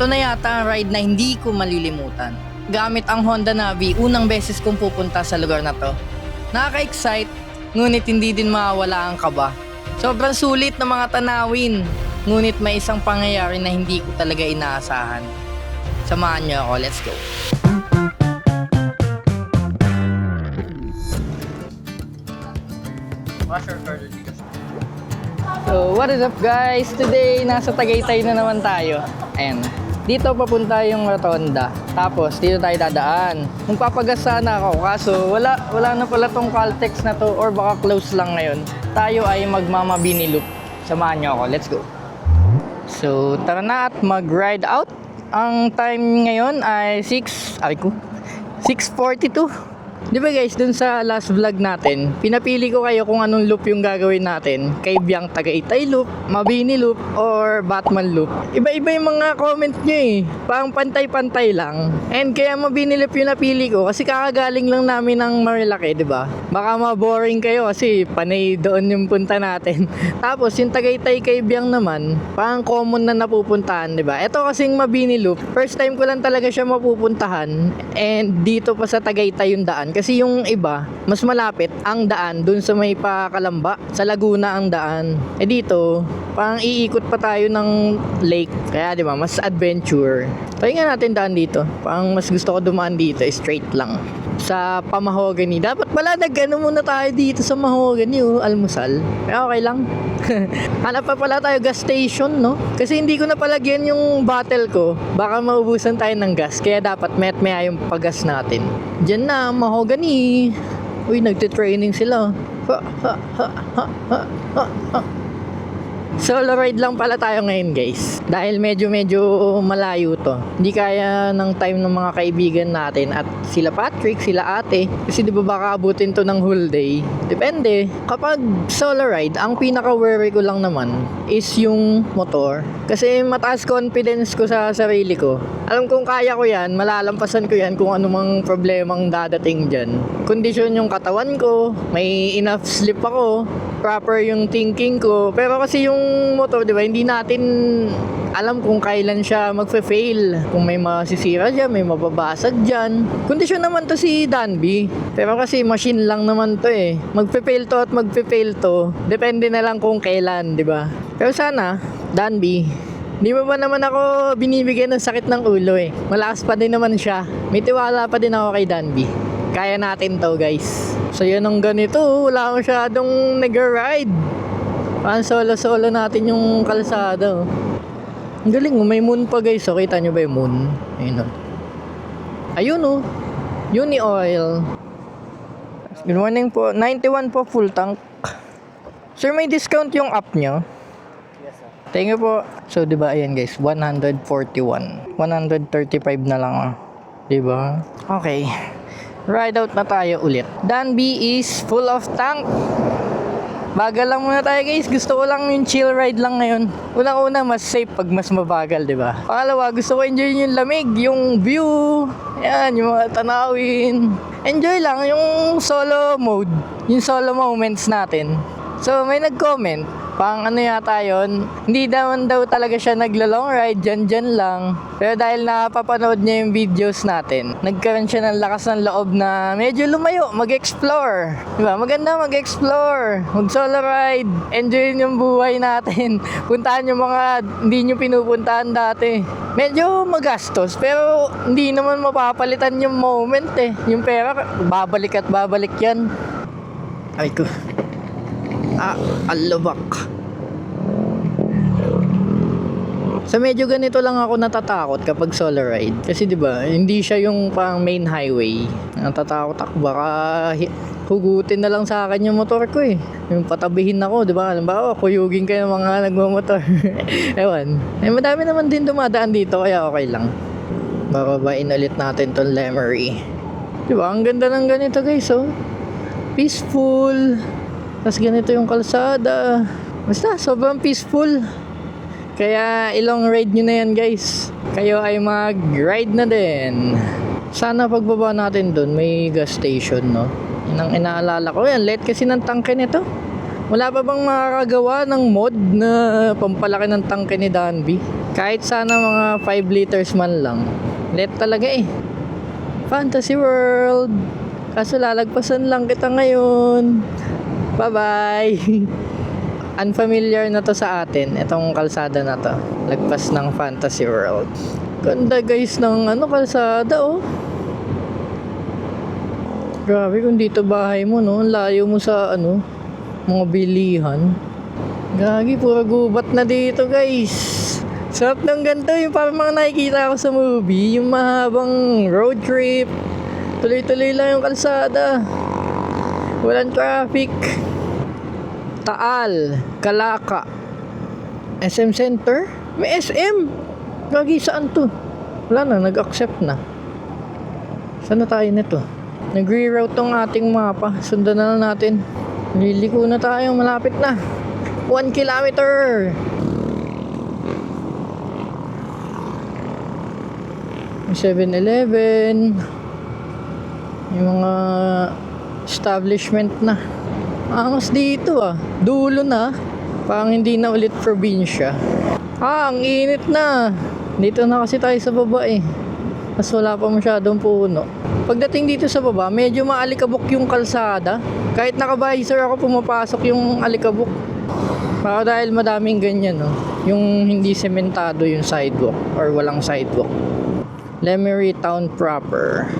Ito na yata ang ride na hindi ko malilimutan. Gamit ang Honda Navi, unang beses kong pupunta sa lugar na to. Nakaka-excite, ngunit hindi din mawawala ang kaba. Sobrang sulit na mga tanawin, ngunit may isang pangyayari na hindi ko talaga inaasahan. Samahan niyo ako, let's go. So, what is up guys? Today, nasa Tagaytay na naman tayo. Ayan. Dito papunta yung rotonda. Tapos, dito tayo dadaan. Magpapagas sana ako. Kaso, wala na pala tong Caltex na to or baka close lang ngayon. Tayo ay magmamabini loop. Samahan niyo ako. Let's go. So, tara na at mag-ride out. Ang time ngayon ay 6:42. Di ba guys, dun sa last vlog natin, pinapili ko kayo kung anong loop yung gagawin natin. Kaibyang Tagaytay loop, Mabini loop, or Batman loop. Iba-iba yung mga comment nyo eh. Parang pantay-pantay lang. And kaya Mabini loop yung napili ko kasi kakagaling lang namin ng Marilaki, di ba? Baka ma-boring kayo kasi panay doon yung punta natin. Tapos yung Tagaytay Kaibyang naman, parang common na napupuntahan, di ba? Ito kasing Mabini loop, first time ko lang talaga siya mapupuntahan. And dito pa sa Tagaytay yung daan. Kasi yung iba, mas malapit ang daan dun sa may Pakalamba. Sa Laguna ang daan. Eh dito, parang iikot pa tayo ng lake. Kaya di ba, mas adventure. Try nga natin daan dito. Parang mas gusto ko dumaan dito, straight lang. Sa Pamahogany. Dapat pala nag-ano muna tayo dito sa Mahogany, almusal. Kaya okay lang. Hanap pa pala tayo gas station, no? Kasi hindi ko na palagyan yung bottle ko. Baka maubusan tayo ng gas. Kaya dapat met-maya yung paggas natin. Diyan na, Mahogany. Uy, nagtitraining sila. Solo ride lang pala tayo ngayon guys. Dahil medyo malayo to. Hindi kaya ng time ng mga kaibigan natin at sila Patrick, sila ate. Kasi di ba baka abutin to ng whole day. Depende. Kapag solo ride, ang pinaka-worry ko lang naman is yung motor. Kasi mataas confidence ko sa sarili ko. Alam kong kaya ko yan, malalampasan ko yan kung anumang problemang dadating dyan. Kondisyon yung katawan ko, may enough sleep ako, proper yung thinking ko. Pero kasi yung motor, di ba, hindi natin alam kung kailan siya magfe-fail. Kung may masisira dyan, may mababasag dyan. Kondisyon naman to si Danby. Pero kasi machine lang naman to eh. Magfe-fail to at magfe-fail to. Depende na lang kung kailan, di ba? Pero sana, Danby, di mo ba naman ako binibigyan ng sakit ng ulo eh. Malakas pa din naman siya. May tiwala pa din ako kay Danby. Kaya natin to guys. So yun ang ganito. Wala masyadong nag-ride. Parang solo-solo natin yung kalsada. Ang galing mo. May moon pa guys. So kita nyo ba yung moon? Ayun o. Ayun o. Uni Oil. Good morning po. 91 po full tank. Sir, may discount yung app nyo? Thank you po. So, di ba, ayan guys, 141. 135 na lang, di ba? Okay. Ride out na tayo ulit. Danby is full of tank. Bagal lang muna tayo guys. Gusto ko lang yung chill ride lang ngayon. Unang-una, mas safe pag mas mabagal, di ba? Pangalawa, gusto ko enjoy yung lamig, yung view. Ayan, yung mga tanawin. Enjoy lang yung solo mode. Yung solo moments natin. So, may nag-comment, pang ano yata yun, hindi naman daw talaga siya naglo-long ride, dyan lang. Pero dahil napapanood niya yung videos natin, nagkaroon siya ng lakas ng loob na medyo lumayo, mag-explore. Diba? Maganda mag-explore, mag-solo ride, enjoy yung buhay natin. Puntahan yung mga hindi nyo pinupuntahan dati. Medyo magastos, pero hindi naman mapapalitan yung moment eh. Yung pera, babalik at babalik yan. Ay ko. Alabak. So medyo ganito lang ako natatakot kapag solo ride. Kasi 'di ba, hindi siya yung pang main highway. Natatakot ako baka hugutin na lang sa akin yung motor ko eh. Yung patabihin ako, 'di ba? Halimbawa, kuyugin kayo ng mga nagmo-motor. Ewan. Eh madami naman din dumadaan dito kaya okay lang. Bababain ulit natin tong Lemery. 'Di ba? Ang ganda ng ganito, guys, oh. Peaceful. Tapos ganito yung kalsada. Basta, sobrang peaceful. Kaya ilong ride nyo na yan guys. Kayo ay mag-ride na din. Sana pagbaba natin dun, may gas station, no? Yun ang inaalala ko. Yan, late kasi ng tangke nito. Wala pa bang makakagawa ng mod na pampalaki ng tangke ni Danby? Kahit sana mga 5 liters man lang. Let talaga eh. Fantasy World. Kaso lalagpasan lang kita ngayon. Bye-bye. Unfamiliar na to sa atin. Itong kalsada na to. Lagpas ng Fantasy World. Ganda guys ng kalsada oh. Grabe kung dito bahay mo no. Ang layo mo sa mga bilihan. Gagi, puro gubat na dito guys. Sarap ng ganito, yung parang mga nakikita ko sa movie, yung mahabang road trip. Tuloy-tuloy lang yung kalsada. Walang traffic. Taal, Kalaka, SM Center. May SM. Gagi, saan to? Wala na, nag-accept na. Saan na tayo nito? Nag-reroute tong ating mapa. Sundan na lang natin. Liliko na tayo, malapit na. 1 kilometer. May 7-Eleven. Yung mga establishment na. Angas dito ah. Dulo na. Parang hindi na ulit probinsya. Ang init na. Dito na kasi tayo sa baba eh. Mas wala pa masyadong puno. Pagdating dito sa baba, medyo maalikabok yung kalsada. Kahit naka-visor ako, pumapasok yung alikabok. Baka dahil madaming ganyan, no? Yung hindi sementado yung sidewalk or walang sidewalk. Lemery Town proper.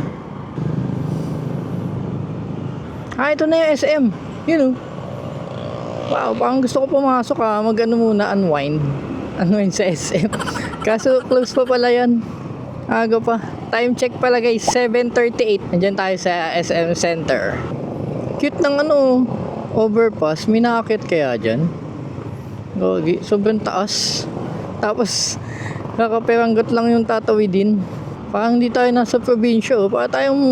Ito na yung SM. Yun, oh. Wow, parang gusto ko pumasok muna, unwind. Unwind sa SM. Kaso close pa pala yan. Aga pa. Time check pala guys, 7:38. Nandiyan tayo sa SM Center. Cute ng overpass. May nakakit kaya dyan? Gogi, sobrang taas. Tapos kakaperanggot lang yung tatawidin. Parang hindi tayo nasa probinsya. Parang tayong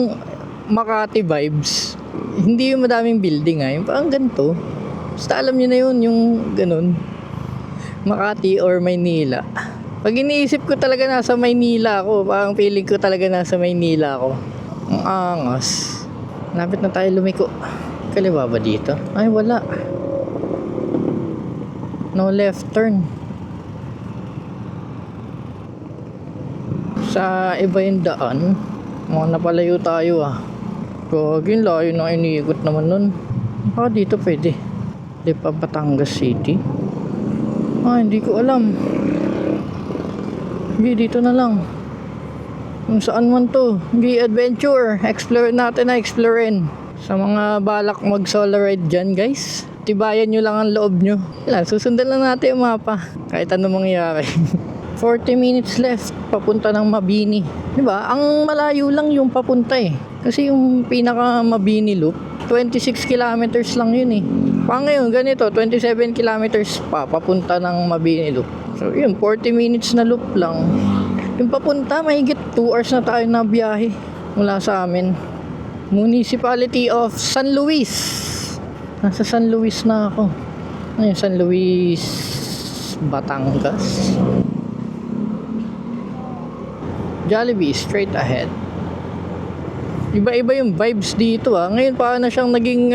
Makati vibes. Hindi yung madaming building yung parang ganito. Basta alam nyo na yun, yung ganun. Makati or Maynila. Pag iniisip ko talaga nasa Maynila ako, parang feeling ko talaga nasa Maynila ako. Ang angas. Lapit na tayo lumiko. Kaliwa ba dito? Ay, wala. No left turn. Sa iba yung daan. Mga napalayo tayo Gagin, layo na iniikot naman nun. Dito pwede. Di pa Batangas City. Hindi ko alam. Hindi, dito na lang. Kung saan man to. Hindi, adventure. Explore natin explorein. Sa mga balak mag solo ride dyan guys, tibayan nyo lang ang loob nyo. Susundan lang natin yung mapa. Kahit ano mangyari. 40 minutes left papunta ng Mabini. Diba? Ang malayo lang yung papunta Kasi yung pinaka Mabini loop, 26 kilometers lang yun ngayon, ganito, 27 kilometers papunta ng Mabini loop. So yun, 40 minutes na loop lang. Yung papunta, mahigit 2 hours na tayo na biyahe mula sa amin. Municipality of San Luis. Nasa San Luis na ako. San Luis, Batangas. Jollibee, straight ahead. Iba-iba yung vibes dito Ngayon parang na siyang naging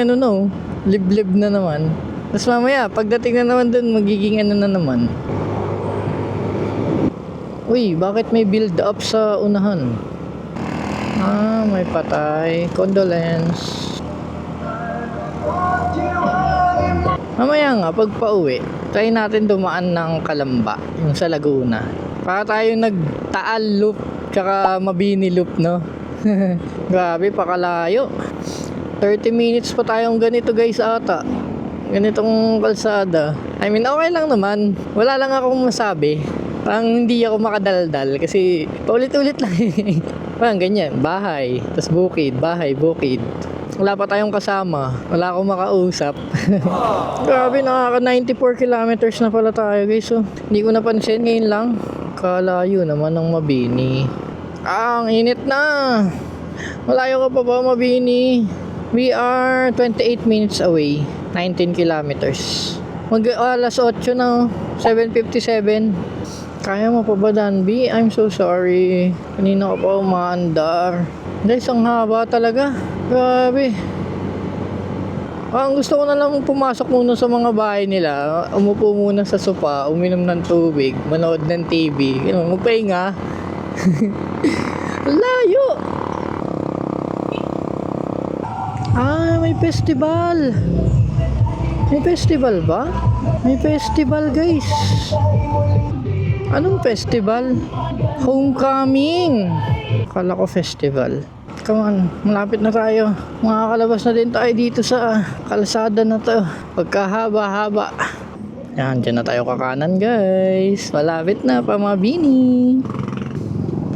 liblib na naman. Tapos mamaya, pagdating na naman dun, magiging na naman. Uy, bakit may build up sa unahan? May patay. Condolence. Mamaya nga, pag pauwi, try natin dumaan ng Kalamba, yung sa Laguna. Para tayo nag-Taal loop, tsaka Mabini loop, no? Grabe, pakalayo. 30 minutes pa tayong ganito guys ata. Ganitong kalsada. I mean, okay lang naman. Wala lang akong masabi. Parang hindi ako makadaldal kasi paulit-ulit lang parang ganyan, bahay, tas bukid, bahay, bukid. Wala pa tayong kasama. Wala akong makausap. Grabe, nakaka 94 kilometers na pala tayo guys. So, hindi ko napansin ngayon lang. Kalayo naman ng Mabini. Ang init na. Malayo ka pa ba Mabini? We are 28 minutes away. 19 kilometers. Alas 8 na. 7:57. Kaya mo pa ba Danby? I'm so sorry. Kanina ka pa umaandar. Guys, ang haba talaga. Grabe. Ang gusto ko na lang pumasok muna sa mga bahay nila, umupo muna sa sofa, uminom ng tubig, manood ng TV, magpahinga. Layo! May festival! May festival ba? May festival, guys. Anong festival? Homecoming! Akala ko festival. Come on, malapit na tayo. Makakalabas na din tayo dito sa kalsada na to. Pagkahaba-haba. Yan, dyan na tayo kakanan, guys. Malapit na, Pamabini.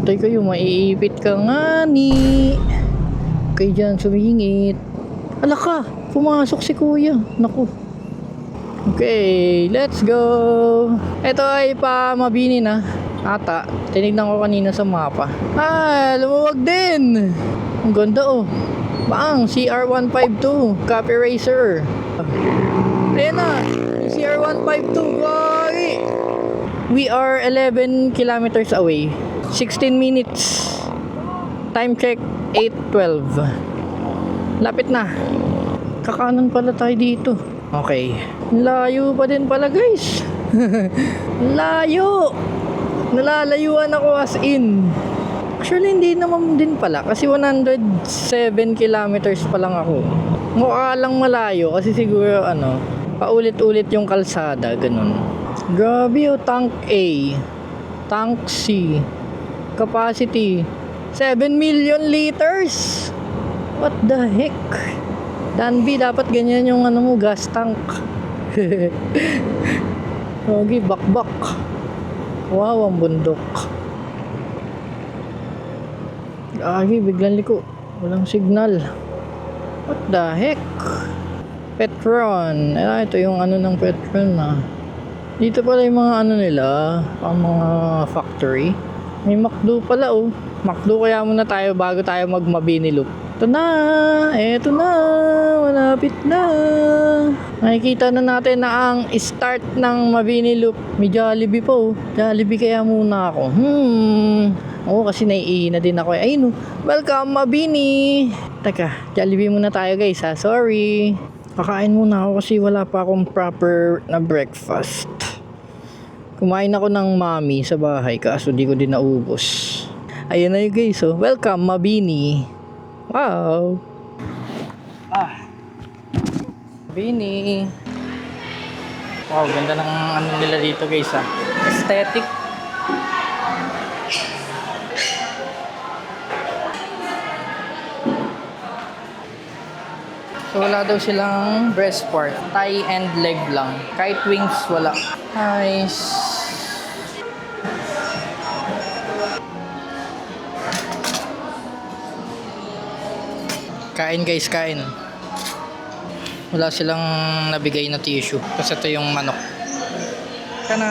Tay kayo, maiipit ka nga ni. Kayo dyan, sumingit. Ala ka, pumasok si kuya. Naku. Okay, let's go. Ito ay Pamabini na. Ata, tinignan ko kanina sa mapa. Lumuwag din. Ang ganda oh. Bang, CR152, Copy Racer. Ayan na, CR152. Why? We are 11 kilometers away. 16 minutes. Time check, 8:12. Lapit na. Kakanan pala tayo dito. Okay. Layo pa din pala, guys. Layo. Nalalayuan ako as in. Actually, hindi naman din pala. Kasi 107 kilometers pa lang ako. Mukha lang malayo. Kasi siguro, paulit-ulit yung kalsada. Ganun. Grabe oh, tank A. Tank C. Capacity 7 million liters. What the heck? Danby, dapat ganyan yung gas tank. Okay, bakbak. Wow, ang bundok. Agi, biglang liko. Walang signal. What the heck? Petron. Ito yung ng Petron Dito pala yung mga nila, ang mga factory. May McDo pala oh. McDo kaya muna tayo bago tayo mag-Mabini Loop. Ito na, malapit na. Nakikita na natin na ang start ng Mabini Loop. May Jollibee po. Jollibee kaya muna ako. Oo, kasi naiihina din ako. Ayun, welcome Mabini. Teka, Jollibee muna tayo guys ha. Sorry. Kakain muna ako kasi wala pa akong proper na breakfast. Kumain ako ng mami sa bahay kaso di ko din naubos. Ayun na yun guys. So, welcome Mabini. Wow. Mabini. Wow, ganda ng nila dito guys aesthetic. So wala daw silang breast part, thigh and leg lang. Kahit wings wala. Nice. Kain guys, kain. Wala silang nabigay na tissue. Kasi ito yung manok. Kana.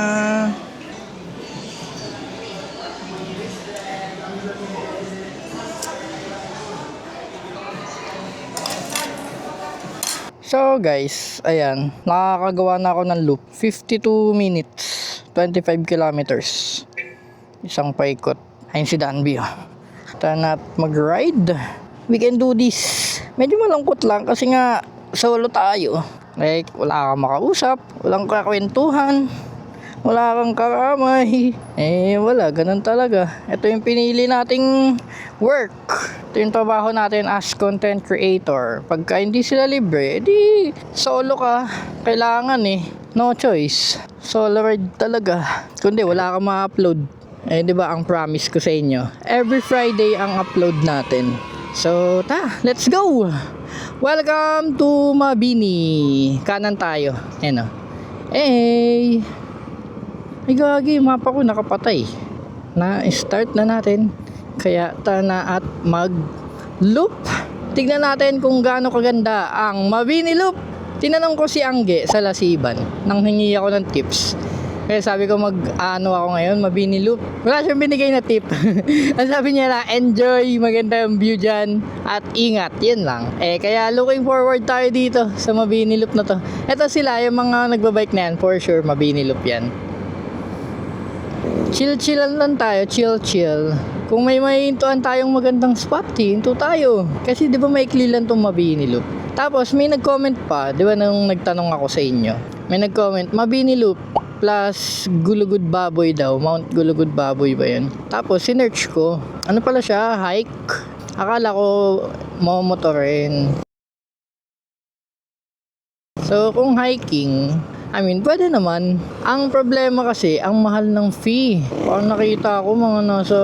So guys, ayan. Nakakagawa na ako ng loop. 52 minutes. 25 kilometers. Isang paikot. Ayun si Danby. Tara na mag-ride. We can do this. Medyo malungkot lang kasi nga solo tayo. Like, wala kang makausap, walang kakwentuhan, wala kang karamay. Wala, ganun talaga. Ito yung pinili nating work. Ito yung trabaho natin as content creator. Pagka hindi sila libre, edi solo ka. Kailangan no choice. Solo ride talaga. Kundi wala kang ma-upload. Di ba ang promise ko sa inyo? Every Friday ang upload natin. So, let's go! Welcome to Mabini. Kanan tayo. Ayan o. Ay, gagi, mapa ko nakapatay. Na-start na natin. Kaya, na at mag-loop. Tignan natin kung gaano kaganda ang Mabini Loop. Tinanong ko si Angge sa Lasiban. Nang hingi ako ng tips. Kaya sabi ko ako ngayon, Mabini Loop. Wala siyang binigay na tip. Ang sabi niya lang, enjoy, maganda yung view dyan, at ingat, yun lang. Kaya looking forward tayo dito sa Mabini Loop na to. Ito sila, yung mga nagbabike na yan, for sure, Mabini Loop yan. Chill lang tayo, chill. Kung may mahintuan tayong magandang spot, hinto tayo. Kasi di ba maikli lang itong Mabini Loop. Tapos may nag-comment pa, di ba nung nagtanong ako sa inyo, may nag-comment, Mabini Loop plus Gulugud Baboy daw, Mount Gulugud Baboy ba yun? Tapos sinearch ko, ano pala siya, hike. Akala ko momotorin. So kung hiking, I mean, pwede naman. Ang problema kasi, ang mahal ng fee. Parang nakita ko mga nasa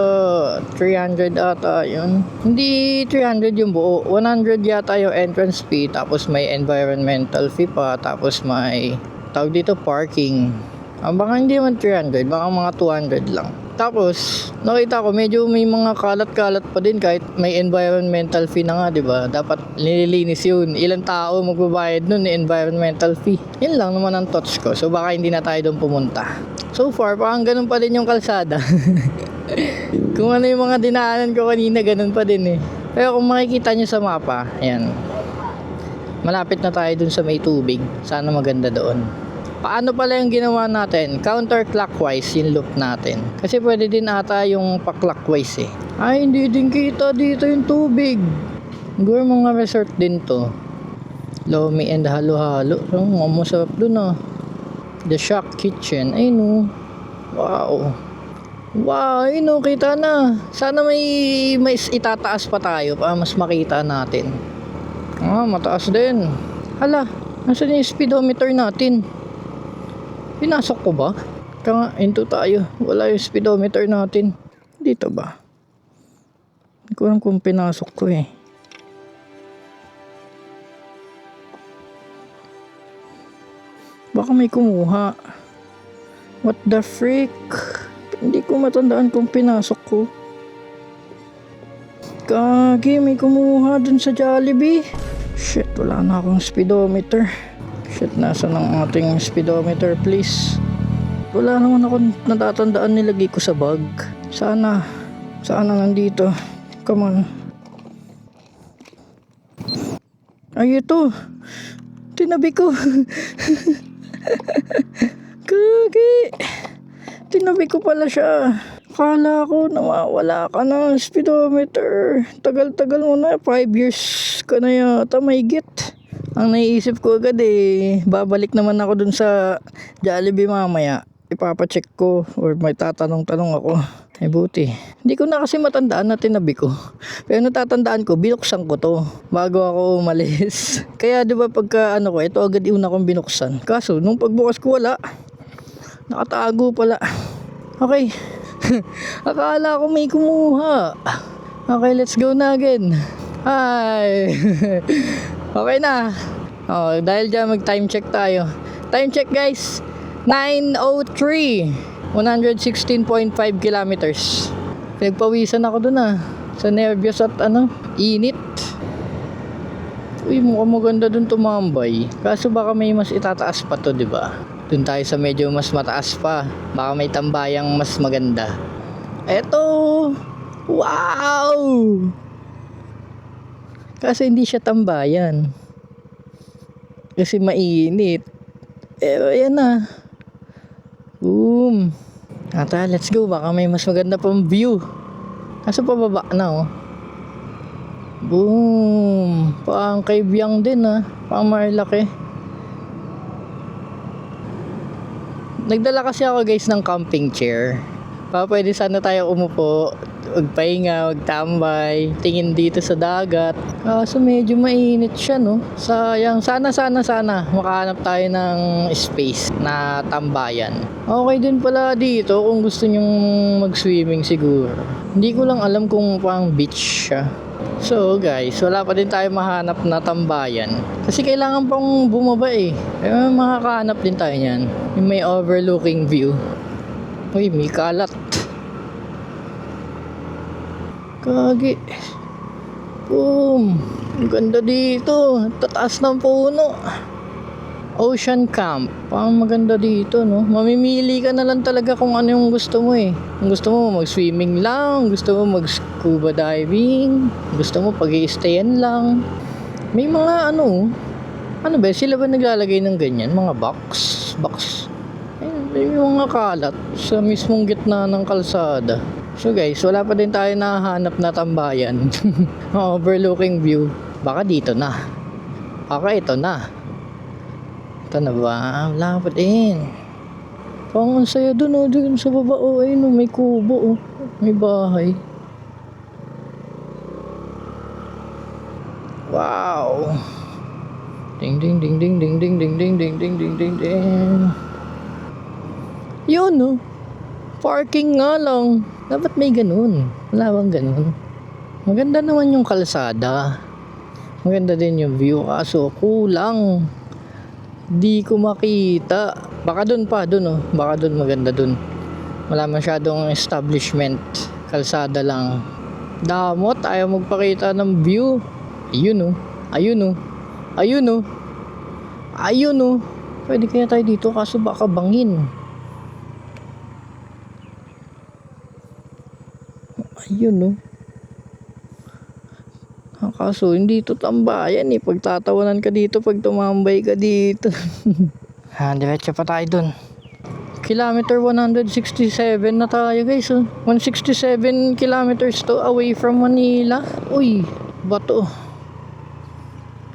300 ata yun. Hindi 300 yung buo. 100 yata yung entrance fee. Tapos may environmental fee pa. Tapos may tawag dito parking. Baka hindi naman 300. Baka mga 200 lang. Tapos, nakita ko medyo may mga kalat-kalat pa din kahit may environmental fee na nga, di ba? Dapat nililinis yun. Ilang tao magbabayad nun ng environmental fee. Yun lang naman ang thoughts ko. So, baka hindi na tayo doon pumunta. So far, parang ganun pa din yung kalsada. Kung ano yung mga dinaanan ko kanina, ganun pa din eh. Pero kung makikita nyo sa mapa, ayan. Malapit na tayo dun sa may tubig. Sana maganda doon. Paano pala yung ginawa natin? Counterclockwise yung loop natin. Kasi pwede din ata yung pa-clockwise eh. Ay, hindi din kita dito yung tubig. Siguro mga resort din to. Lomi and halo-halo. Masarap dun ah. The Shack Kitchen. Ay no. Wow. Wow, ay no, kita na. Sana may itataas pa tayo para mas makita natin. Mataas din. Hala, nasaan yung speedometer natin? Pinasok ko ba? Kaya into tayo. Wala yung speedometer natin. Dito ba? Hindi ko alam kung pinasok ko eh. Baka may kumuha. What the freak? Hindi ko matandaan kung pinasok ko. Kagi, may kumuha dun sa Jollibee. Shit, wala na akong speedometer. Shit, nasa ng ating speedometer please. Wala naman ako natatandaan nilagay ko sa bag. Sana nandito. Come on. Ay, ito. Tinabi ko. Kagi. Tinabi ko pala siya. Akala ko nawawala ka na speedometer. Tagal-tagal mo na. 5 years ka na yata may git. Ang naiisip ko agad eh, babalik naman ako dun sa Jollibee mamaya. Ipapacheck ko or may tatanong-tanong ako. Eh buti. Hindi ko na kasi matandaan na tinabi ko. Pero natatandaan ko, binuksan ko to bago ako umalis. Kaya di ba pagka ano ko, ito agad una kong binuksan. Kaso nung pagbukas ko wala. Nakatago pala. Okay. Akala ko may kumuha. Okay, let's go na again. Hi. Okay na. Dahil dyan mag-time check tayo. Time check guys. 9:03. 116.5 kilometers. Pinagpawisan ako dun ah. Sa nervyos at init. Uy, mukhang maganda dun tumambay. Kaso baka may mas itataas pa to, di ba? Dun tayo sa medyo mas mataas pa. Baka may tambayang mas maganda. Eto! Wow! Kasi hindi siya tambayan. Kasi mainit. Pero ayan na. Boom. Ata, let's go. Baka may mas maganda pang view. Nasa pababa na oh. Boom. Pang kay Biang din ah. Pang Marlaki. Nagdala kasi ako guys ng camping chair. Pwede sana tayo umupo, magpahinga, magtambay, tingin dito sa dagat. So medyo mainit siya no. Sayang, sana makahanap tayo ng space na tambayan. Okay din pala dito kung gusto nyong mag-swimming siguro. Hindi ko lang alam kung pang beach siya. So guys, wala pa din tayo mahanap na tambayan. Kasi kailangan pang bumaba eh. Pero makakahanap din tayo niyan. Yung may overlooking view. Uy, may kalat. Kagi. Boom. Ang ganda dito. Tataas ng puno. Ocean Camp. Parang maganda dito, no? Mamimili ka na lang talaga kung ano yung gusto mo eh. Kung gusto mo mag-swimming lang, gusto mo mag-scuba diving, gusto mo pag-i-stayan lang. May mga ano ba? Sila ba naglalagay ng ganyan? Mga box. May mga kalat sa mismong gitna ng kalsada. So guys, wala pa din tayo nahanap na tambayan. Overlooking view. Baka dito na. Okay, ito na. Ito na ba? Wala pa din. Parang ang saya dun, oh. Dun sa baba, oh. Ayun, oh. May kubo, oh. May bahay. Wow. Ding ding ding ding ding ding ding ding ding ding ding ding ding. Yun, oh. Parking nga lang. Dapat may ganun. Wala bang ganun? Maganda naman yung kalsada. Maganda din yung view. Kaso kulang. Di ko makita. Baka dun pa, dun, oh. Baka dun maganda dun. Wala masyadong establishment. Kalsada lang. Damot, ayaw magpakita ng view. Ayun, oh. Ayun, oh. Ayun, oh. Ayun, oh. Pwede kaya tayo dito kaso baka bangin. Ayun, no. Kaso hindi ito tambayan eh. Pagtatawanan ka dito pag tumambay ka dito. Diretso pa tayo dun. Kilometer 167 na tayo, guys. 167 kilometers to away from Manila. Uy, bato.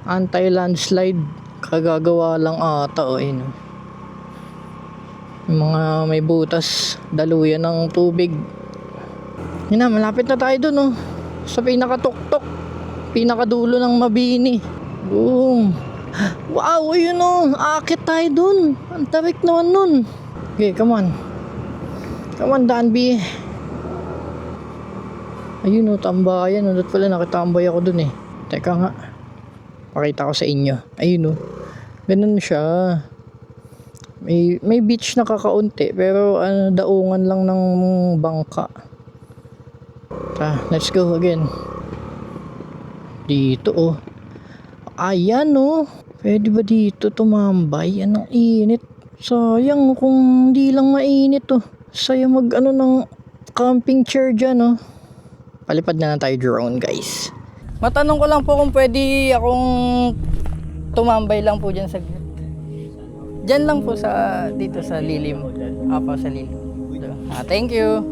Anti-landslide. Kagagawa lang ata, oh. Yun. Yung mga may butas. Daluyan ng tubig. Yun na, malapit na tayo dun, oh. Sa pinakatuktok. Pinakadulo ng Mabini. Boom. Wow, ayun, oh. Aakit tayo dun. Ang tarik naman nun. Okay, come on. Come on, Danby. Ayun, oh, tambayan. Doon pala nakitambay ako dun, eh. Teka nga. Pakita ko sa inyo. Ayun, oh. Ganun siya. May beach na kakaunti. Pero, daungan lang ng bangka. Let's go again. Dito, oh. Ayan, oh. Pwede ba dito tumambay? Anong init. Sayang kung hindi lang mainit, oh. Sayang mag ng camping chair dyan, oh. Palipad na tayo drone, guys. Matanong ko lang po kung pwede akong tumambay lang po dyan sa dyan lang po sa dito sa lilim. Apa sa lilim. Thank you.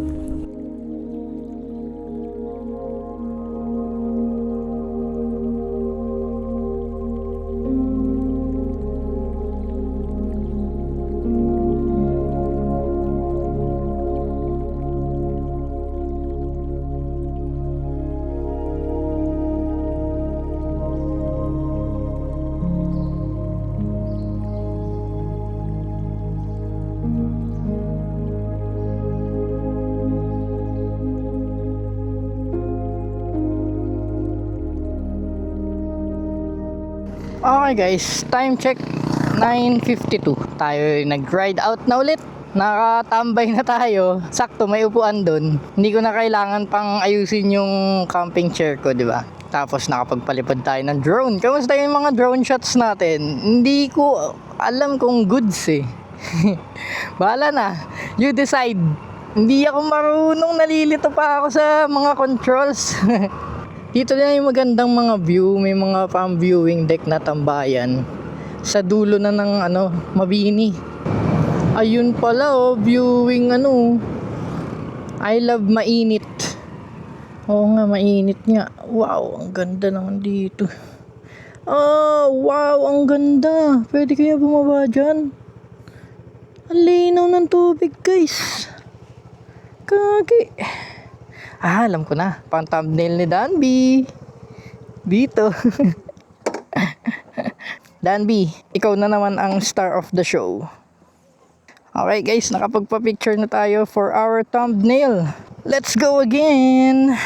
Okay guys, time check 9:52. Tayo nag-ride out na ulit. Nakatambay na tayo. Sakto may upuan doon. Hindi ko na kailangan pang ayusin yung camping chair ko, di ba? Tapos nakapagpalipad tayo ng drone. Kamusta yung mga drone shots natin? Hindi ko alam kung goods eh. Bahala na. You decide. Hindi ako marunong, nalilito pa ako sa mga controls. Dito na yung magandang mga view, may mga pang-viewing deck na tambayan sa dulo na ng Mabini. Ayun pala, oh, viewing I love mainit. Oo nga, mainit nga. Wow, ang ganda naman dito. Wow, ang ganda. Pwede kaya bumaba dyan? Ang linaw ng tubig, guys. Kagi. Alam ko na. Pang thumbnail ni Danby. Dito. Danby, ikaw na naman ang star of the show. Okay guys, nakapagpa-picture na tayo for our thumbnail. Let's go again.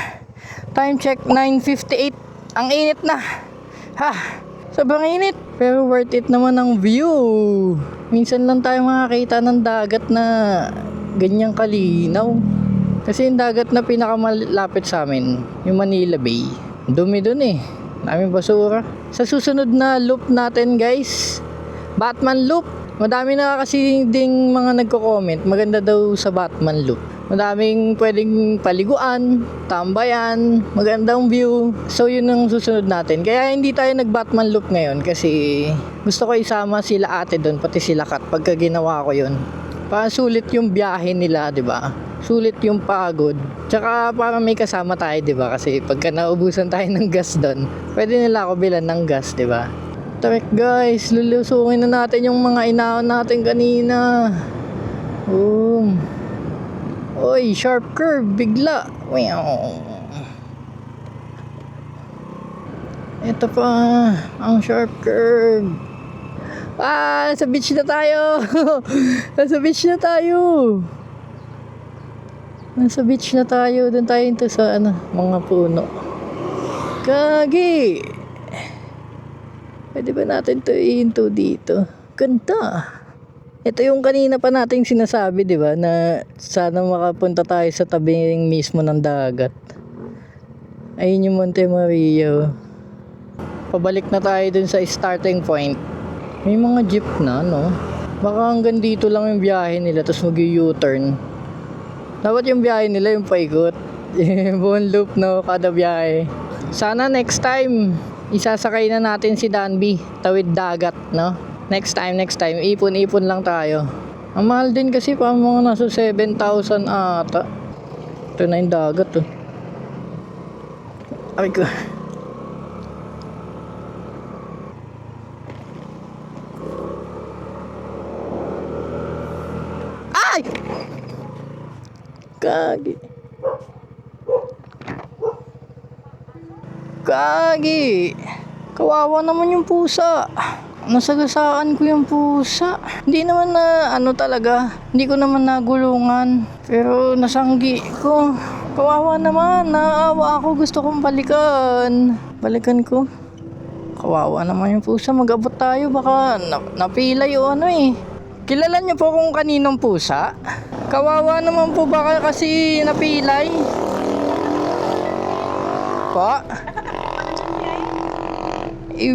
Time check 9:58. Ang init na. Sobrang init. Pero worth it naman ang view. Minsan lang tayo makakita ng dagat na ganyang kalinaw. Kasi yung dagat na pinakamalapit sa amin, yung Manila Bay, dumi dun eh. Daming basura. Sa susunod na loop natin guys, Batman Loop. Madami na kasi ding mga nagko-comment, maganda daw sa Batman Loop. Madaming pwedeng paliguan, tambayan, magandang view. So yun ang susunod natin. Kaya hindi tayo nag-Batman Loop ngayon kasi gusto ko isama sila ate doon, pati sila Kat pagka ginawa ko yun. Para sulit yung biyahe nila, di ba? Sulit yung pagod. Tsaka para may kasama tayo, di ba? Kasi pagka naubusan tayo ng gas doon, pwede nila ako bilan ng gas, di ba? Trek guys, lulusungin na natin yung mga inaon natin kanina. Boom. Oy, sharp curve, bigla. Wow. Ito pa, ang sharp curve. Sa beach na tayo. Nasa beach na tayo. Nasa beach na tayo. Doon tayo into sa mga puno. Kagi. Pwede ba natin to into dito? Ganda. Ito yung kanina pa nating sinasabi, di ba? Na sana makapunta tayo sa tabing mismo ng dagat. Ayun yung Monte Mario. Pabalik na tayo dun sa starting point. May mga jeep na, no? Baka hanggang dito lang yung biyahe nila, tapos mag-U-turn. Dapat yung biyahe nila yung paikot. Buong loop, no? Kada biyahe. Sana next time, isasakay na natin si Danby. Tawid dagat, no? Next time, ipon-ipon lang tayo. Ang mahal din kasi pa mga nasa 7,000 ata. Ito na yung dagat, oh. Ay ko. Ay! Kagi. Kagi. Kawawa naman yung pusa. Nasagasaan ko yung pusa. Hindi naman na talaga. Hindi ko naman nagulungan. Pero nasanggi ko. Kawawa naman. Naawa ako. Gusto kong balikan. Balikan ko. Kawawa naman yung pusa. Mag-abot tayo. Baka napilay o Kilala niyo po kung kaninong pusa? Kawawa naman po baka kasi napilay. Pa?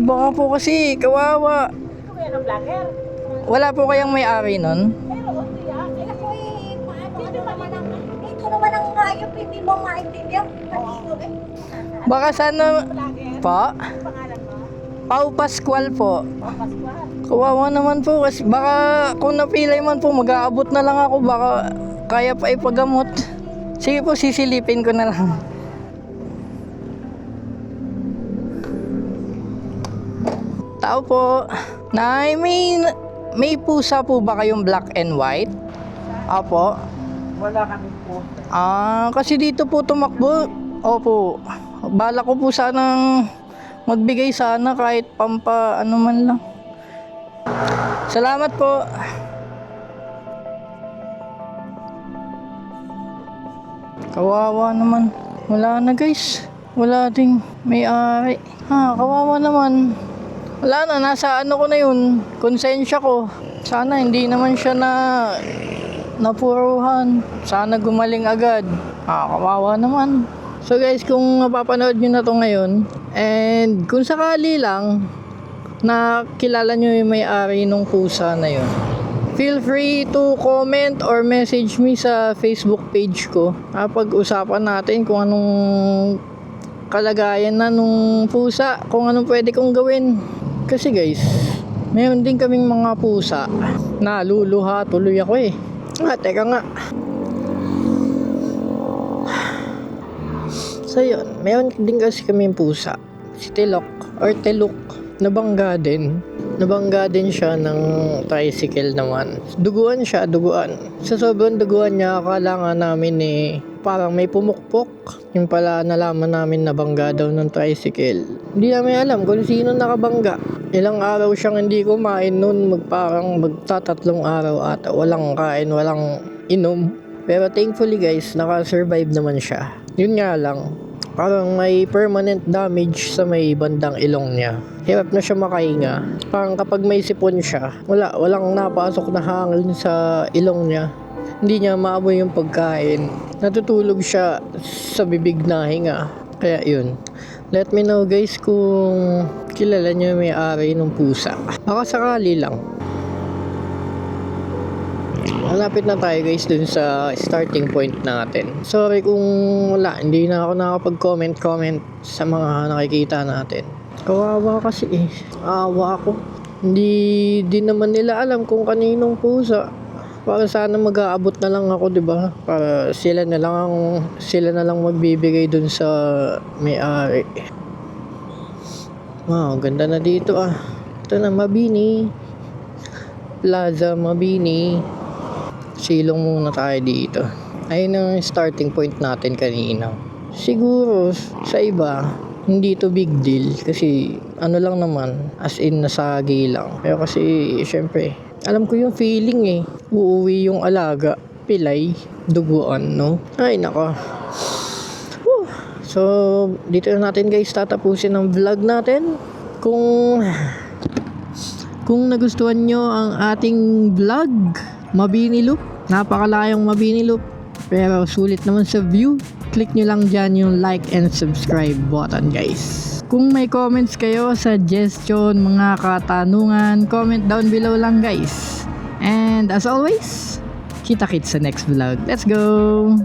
Baka po kasi kawawa. Ito kaya ng vlogger? Wala po kayang may-ari nun? Meron, tiya. Kaya ko ito naman ang hayop, hindi mo maintindihan. Kanino Baka sana... Pa? Pangalan mo? Pau Pascual po. Pascual. Kawawa naman po kasi baka kung napilay man po mag-aabot na lang ako, baka kaya pa ipagamot. Sige po, sisilipin ko na lang. Tao po. Nay, may pusa po ba kayong black and white? Apo. Wala kami po. Kasi dito po tumakbo. Opo. Bala ko po sanang magbigay sana kahit pampa man lang. Salamat po. Kawawa naman. Wala na guys. Wala ding may-ari. Kawawa naman. Wala na, nasa ko na yun. Konsensya ko. Sana hindi naman siya napuruhan. Sana gumaling agad. Kawawa naman. So guys, kung mapapanood nyo na to ngayon, and kung sakali lang na kilala nyo yung may-ari nung pusa na yun, feel free to comment or message me sa Facebook page ko. Pag-usapan natin kung anong kalagayan na nung pusa, kung anong pwede kong gawin. Kasi guys, mayroon din kaming mga pusa na luluha tuloy ako teka nga. So yun, mayroon din kasi kaming pusa, si Telok or Teluk. Nabangga din siya ng tricycle naman. Duguan siya. Sa sobrang duguan niya, akala nga namin parang may pumukpok. Yung pala nalaman namin nabangga daw ng tricycle. Hindi namin alam kung sino nakabangga. Ilang araw siyang hindi kumain nun, parang magtatatlong araw ata. Walang kain, walang inom. Pero thankfully guys, naka-survive naman siya. Yun nga lang, parang may permanent damage sa may bandang ilong niya. Hirap na siya makahinga. Parang kapag may sipon siya, walang napasok na hangin sa ilong niya. Hindi niya maamoy yung pagkain. Natutulog siya sa bibig na hinga. Kaya yun. Let me know guys kung kilala niyo yung may-ari ng pusa. Baka sakali lang. Malapit na tayo guys dun sa starting point natin. Sorry kung hindi na ako nakapag-comment sa mga nakikita natin. Kawawa kasi awa ako. Hindi din naman nila alam kung kaninong pusa. Para sana mag-aabot na lang ako, 'di ba? Para sila na lang magbibigay dun sa may-ari. Wow, ganda na dito Ito na, Mabini. Plaza Mabini. Silong muna tayo dito. Ayun ang starting point natin kanina. Siguro sa iba, hindi to big deal kasi ano lang naman, as in nasagi lang. Pero kasi syempre, alam ko yung feeling eh. Uuwi yung alaga, pilay, duguan, no? Ay nako. Whew. So, dito na natin guys tatapusin ang vlog natin. Kung nagustuhan nyo ang ating vlog, Mabini Loop, napakalayong Mabini Loop, pero sulit naman sa view, click nyo lang dyan yung like and subscribe button guys. Kung may comments kayo, suggestion, mga katanungan, comment down below lang guys. And as always, kita-kits sa next vlog. Let's go!